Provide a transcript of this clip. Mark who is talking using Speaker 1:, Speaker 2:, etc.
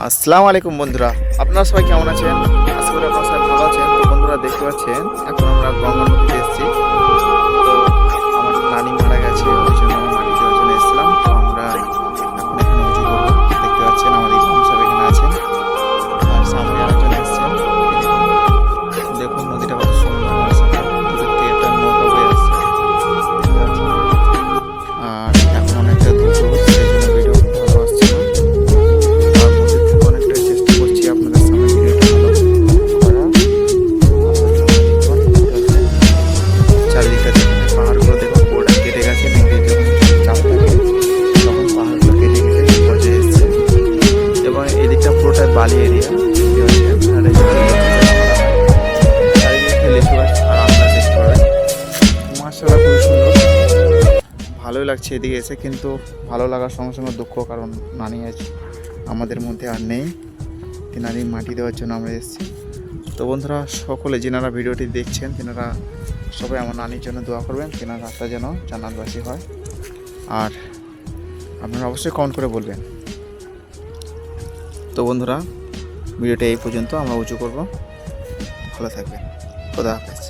Speaker 1: আসসালামু আলাইকুম বন্ধুরা, আপনারা সবাই কেমন আছেন? আশা করি আপনারা সবাই ভালো আছেন। তো বন্ধুরা, দেখতে পাচ্ছেন এখন আমরা গঙ্গা নদীতে এসেছি। তো আমার নানি মারা গেছে, ওই জন্য আমরা মাটি দেওয়ার জন্য এসেছিলাম। তো আমরা এখন এখানে উঁচু করবো। দেখতে পাচ্ছেন আমাদের ইমাম সাহেব এখানে আছেন আর সামনে আরেকজন এসেছেন। দেখুন নদীটা কত সুন্দর, আমার সাথে দূরের থেকে একটা নৌকা বয়ে আসছে, দেখতে পাচ্ছেন। আর এখন অনেকটা দুপুর, সেই জন্য ভিডিও ভালো আসছে না। তার মধ্যে থেকে অনেকটাই চেষ্টা করছি আপনাদের সামনে ভিডিওটা ভালো করা। চারিদিকটা দেখুন, পাহাড়গুলো দেখুন পুরোটা কেটে গেছে। নদীর যখন চাপ থাকে তখন পাহাড়গুলো কেটে কেটে পর্যায়ে এসছে এবং এদিকটা পুরোটাই বালি এরিয়া। চারিদিকে লিচু গাছ আর আপনারা দেখতে পাবেন। মাশাআল্লাহ, খুবই সুন্দর, ভালোই লাগছে এদিকে এসে। কিন্তু ভালো লাগার সঙ্গে সঙ্গে দুঃখ, কারণ নানি আজ আমাদের মধ্যে আর নেই। তিনারই মাটি দেওয়ার জন্য আমরা এসেছি। তো বন্ধুরা, সকলে যেনারা ভিডিওটি দেখছেন তেনারা সবাই আমার নানির জন্য দোয়া করবেন, তেনার আত্মা যেন জান্নাতবাসী হয়। আর আপনারা অবশ্যই কমেন্ট করে বলবেন। তো বন্ধুরা, ভিডিওটা এই পর্যন্ত। আমরা উঁচু করব। ভালো থাকবেন। খোদা হাফেজ।